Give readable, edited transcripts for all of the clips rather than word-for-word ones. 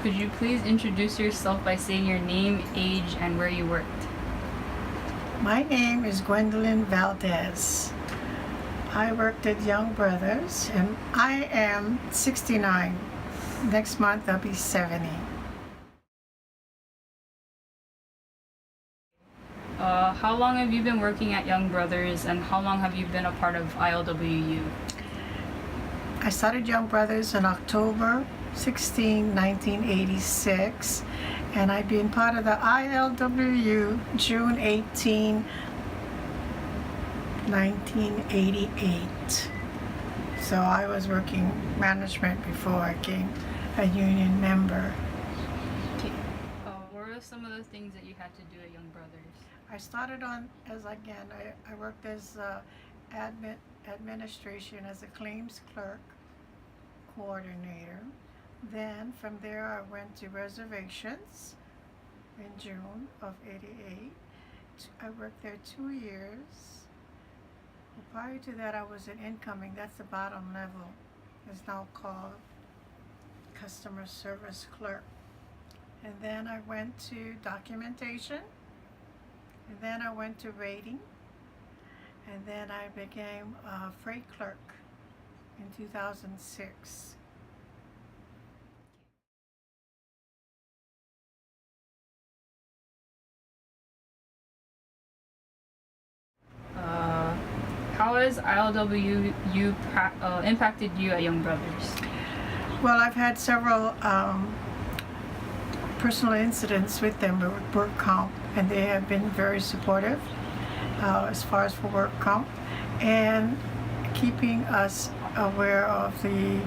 Could you please introduce yourself by saying your name, age, and where you worked? My name is Gwendolyn Valdez. I worked at Young Brothers and I am 69. Next month I'll be 70. How long have you been working at Young Brothers, and how long have you been a part of ILWU? I started Young Brothers on October 16, 1986, and I've been part of the ILWU June 18, 1988. So I was working management before I became a union member. Okay. What were some of the things that you had to do at Young Brothers? I started on as again, I worked as administration as a claims clerk coordinator. Then from there I went to reservations in June of 88. I worked there 2 years. Prior to that I was an incoming, that's the bottom level. It's now called customer service clerk. And then I went to documentation. And then I went to rating, and then I became a freight clerk in 2006. How has ILWU impacted you at Young Brothers? Well, I've had several personal incidents with them with work comp, and they have been very supportive as far as for work comp and keeping us aware of the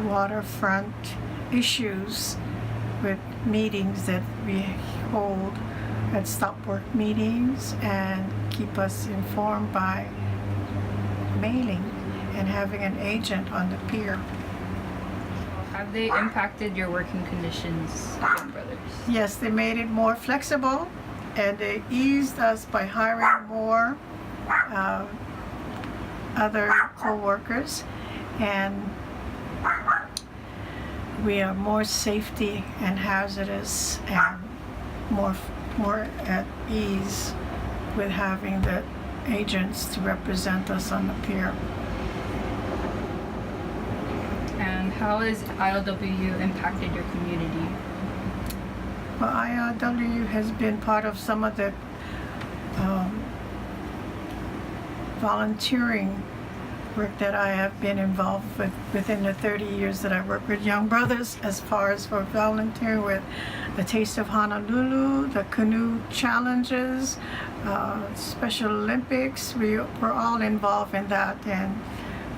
waterfront issues with meetings that we hold at stop work meetings, and keep us informed by mailing and having an agent on the pier. Have they impacted your working conditions at Young Brothers? Yes, they made it more flexible, and they eased us by hiring more other co-workers, and we are more safety and hazardous and more at ease with having the agents to represent us on the pier. And how has ILWU impacted your community? Well, ILWU has been part of some of the volunteering work that I have been involved with within the 30 years that I worked with Young Brothers, as far as for volunteering with the Taste of Honolulu, the canoe challenges, Special Olympics. We were all involved in that, and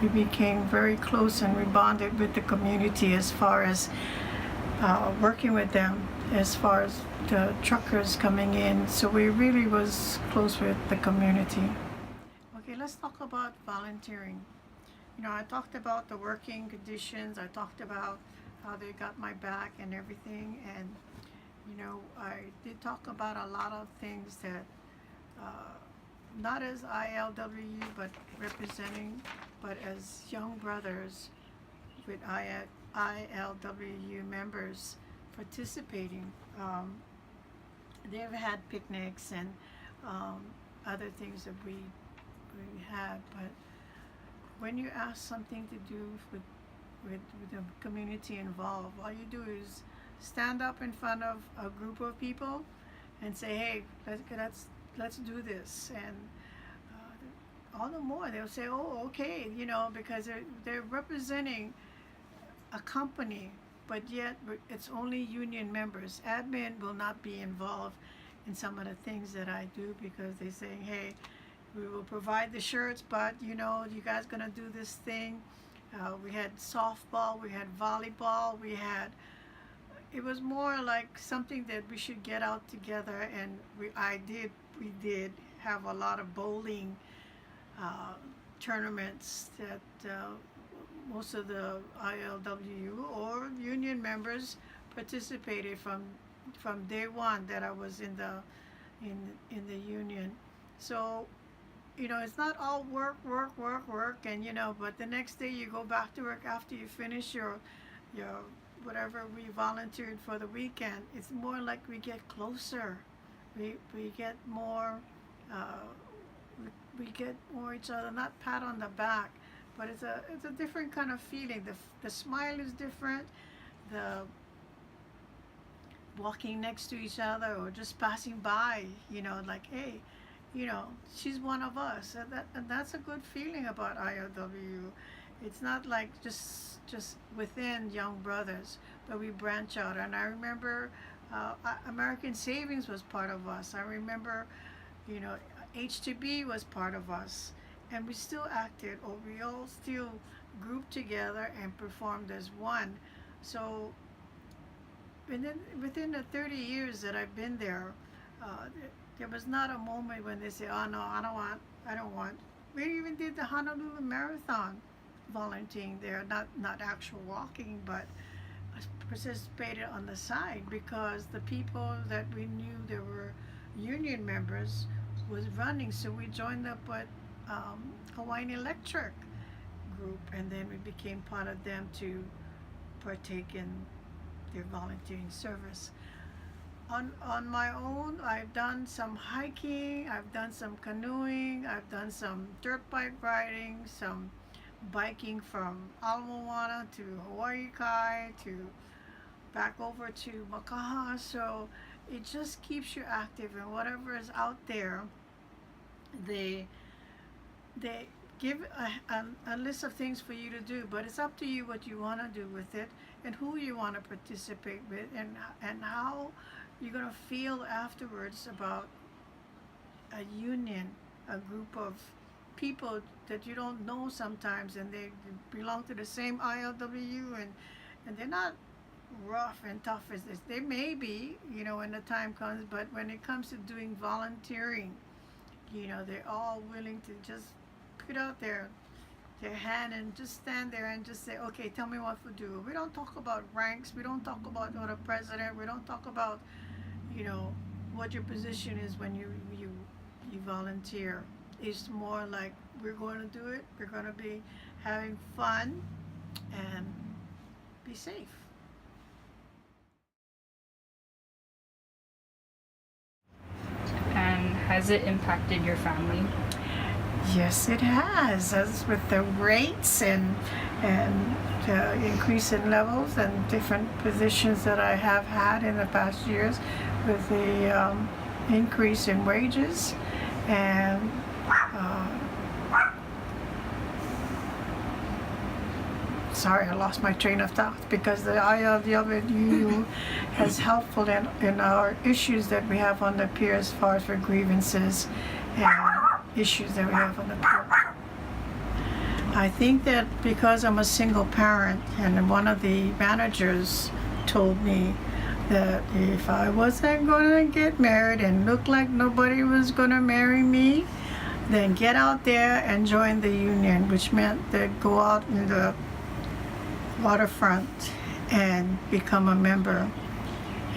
we became very close, and we bonded with the community as far as working with them as far as the truckers coming in. So we really was close with the community. Okay, let's talk about volunteering. You know, I talked about the working conditions. I talked about how they got my back and everything. And, you know, I did talk about a lot of things that, not as ILWU, but representing, but as Young Brothers with ILWU members participating. They've had picnics and other things that we had, but when you ask something to do with the community involved, all you do is stand up in front of a group of people and say, hey, let's do this, and all the more they'll say, oh, okay, you know, because they're representing a company, but yet it's only union members. Admin will not be involved in some of the things that I do, because they're saying, hey, we will provide the shirts, but you know, you guys gonna do this thing. We had softball, we had volleyball, it was more like something that we should get out together, and we did have a lot of bowling tournaments that most of the ILWU or union members participated from day one that I was in the union. So, you know, it's not all work, and you know, but the next day you go back to work after you finish your whatever we volunteered for the weekend, it's more like we get closer. We get more, we get more each other, not pat on the back, but it's a different kind of feeling. The smile is different. The walking next to each other or just passing by, like, hey, she's one of us. And that's a good feeling about ILW. It's not like just within Young Brothers, but we branch out. And I remember American Savings was part of us. I remember, H2B was part of us. And we still acted, or we all still grouped together and performed as one. So within the 30 years that I've been there, there was not a moment when they say, oh no, I don't want. We even did the Honolulu Marathon volunteering there, not actual walking, but participated on the side because the people that we knew that were union members was running, so we joined up with Hawaiian Electric group, and then we became part of them to partake in their volunteering service. On my own, I've done some hiking, I've done some canoeing, I've done some dirt bike riding, some biking from Ala Moana to Hawaii Kai to back over to Makaha. So it just keeps you active, and whatever is out there, they give a list of things for you to do, but it's up to you what you want to do with it and who you want to participate with, and how you're going to feel afterwards about a union, a group of people that you don't know sometimes, and they belong to the same ILW, and they're not rough and tough as this. They may be, when the time comes, but when it comes to doing volunteering, they're all willing to just put out their hand and just stand there and just say, okay, tell me what to do. We don't talk about ranks. We don't talk about what a president. We don't talk about, what your position is when you volunteer. It's more like, we're going to do it. We're going to be having fun and be safe. And has it impacted your family? Yes, it has. As with the rates and the increase in levels and different positions that I have had in the past years, with the increase in wages and sorry, I lost my train of thought, because the ILW has helpful in our issues that we have on the pier as far as for grievances and issues that we have on the pier. I think that because I'm a single parent, and one of the managers told me that if I wasn't going to get married and look like nobody was going to marry me, then get out there and join the union, which meant that go out in the waterfront and become a member.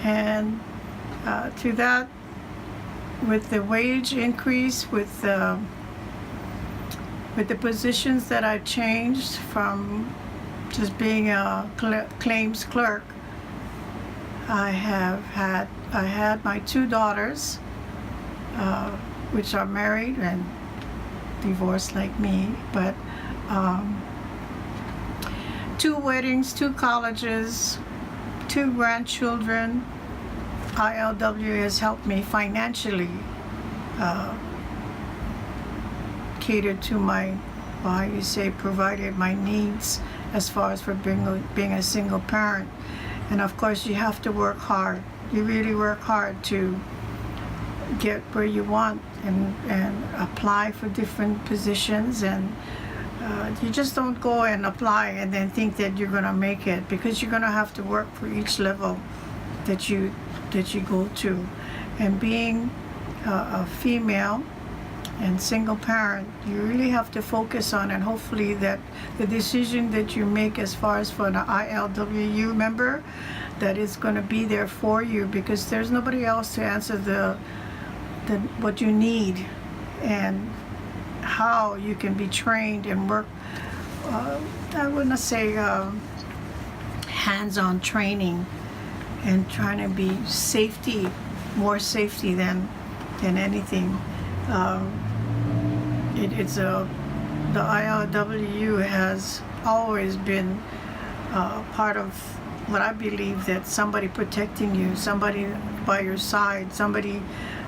And to that, with the wage increase, with the positions that I changed from just being a claims clerk, I had my two daughters, which are married and divorced like me, but 2 weddings, 2 colleges, 2 grandchildren. ILW has helped me financially cater to my, provided my needs as far as for being a single parent. And of course, you have to work hard. You really work hard to get where you want and apply for different positions, and you just don't go and apply and then think that you're going to make it, because you're going to have to work for each level that you go to. And being a female and single parent, you really have to focus on, and hopefully that the decision that you make as far as for an ILWU member, that is going to be there for you, because there's nobody else to answer the what you need and how you can be trained and work. I wouldn't say hands-on training and trying to be more safety than anything. The ILWU has always been part of what I believe, that somebody protecting you, somebody by your side, somebody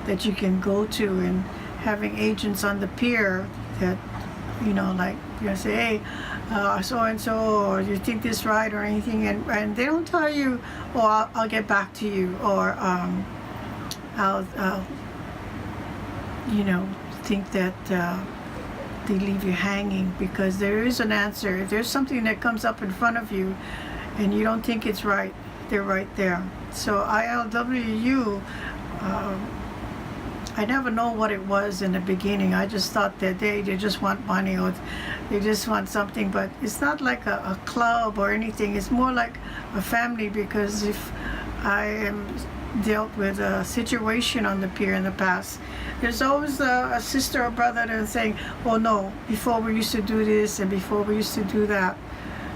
that you can go to, and having agents on the pier that, like, say, hey, so and so, or you think this right or anything, and they don't tell you, oh, I'll get back to you, or I'll think that they leave you hanging, because there is an answer. If there's something that comes up in front of you and you don't think it's right, they're right there. So ILWU, I never know what it was in the beginning. I just thought that they just want money, or they just want something, but it's not like a club or anything. It's more like a family, because if I am dealt with a situation on the pier in the past, there's always a sister or brother that's saying, oh no, before we used to do this and before we used to do that.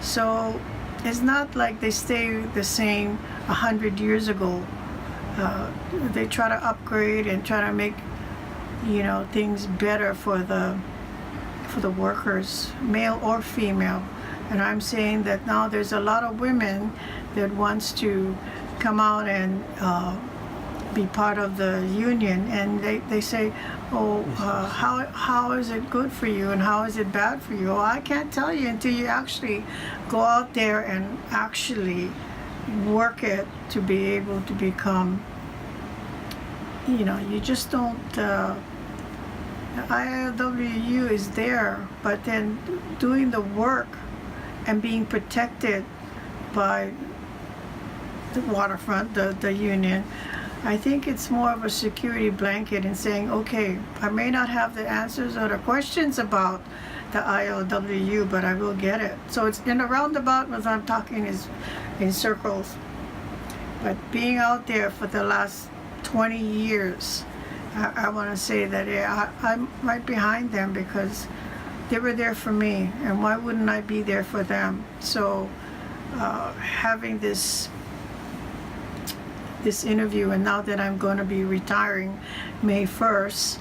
So it's not like they stay the same 100 years ago. They try to upgrade and try to make things better for the workers, male or female. And I'm saying that now there's a lot of women that wants to come out and be part of the union, and they say, oh, how is it good for you and how is it bad for you? Oh, I can't tell you until you actually go out there and actually work it to be able to become, you just don't, ILWU is there, but then doing the work and being protected by the waterfront, the union, I think it's more of a security blanket in saying, okay, I may not have the answers or the questions about the ILWU, but I will get it. So it's in a roundabout, as I'm talking, is in circles. But being out there for the last 20 years, I want to say that I'm right behind them, because they were there for me, and why wouldn't I be there for them? So having this interview, and now that I'm going to be retiring May 1st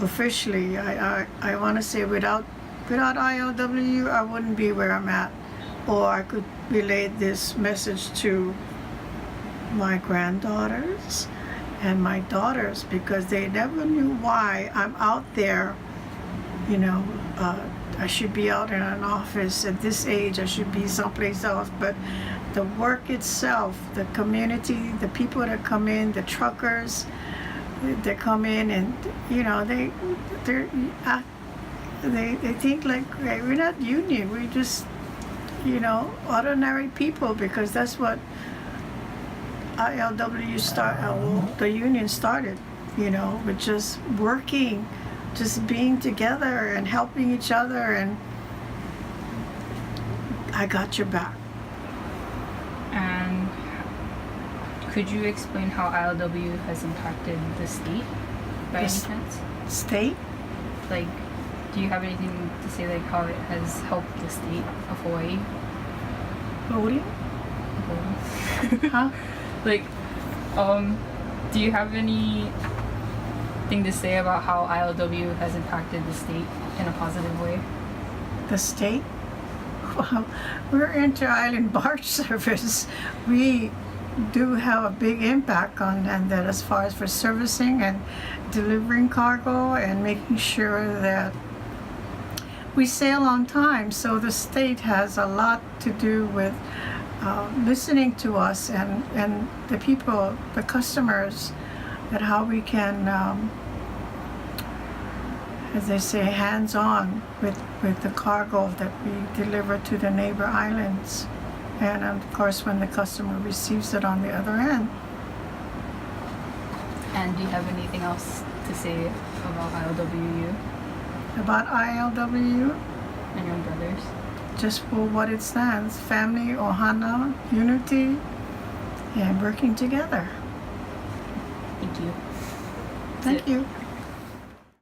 officially, I want to say without ILWU, I wouldn't be where I'm at. Or I could relay this message to my granddaughters and my daughters, because they never knew why I'm out there. I should be out in an office at this age, I should be someplace else, but the work itself, the community, the people that come in, the truckers that come in, and they think like, hey, we're not union, we're just ordinary people, because that's what ILW the union started, with just working, just being together and helping each other, and I got your back. And could you explain how ILW has impacted the state by any chance? State? Like, do you have anything to say, like, how it has helped the state of Hawaii? Voting? Huh? Like, do you have anything to say about how ILW has impacted the state in a positive way? The state? Well, we're inter-island barge service. We do have a big impact on that, as far as for servicing and delivering cargo and making sure that we sail on time. So the state has a lot to do with listening to us and the people, the customers, that how we can, as they say, hands-on with the cargo that we deliver to the neighbor islands. And of course, when the customer receives it on the other end. And do you have anything else to say about ILWU About ILWU? and Young Brothers? Just for what it stands: family, ohana, unity, and working together. Thank you. Thank you.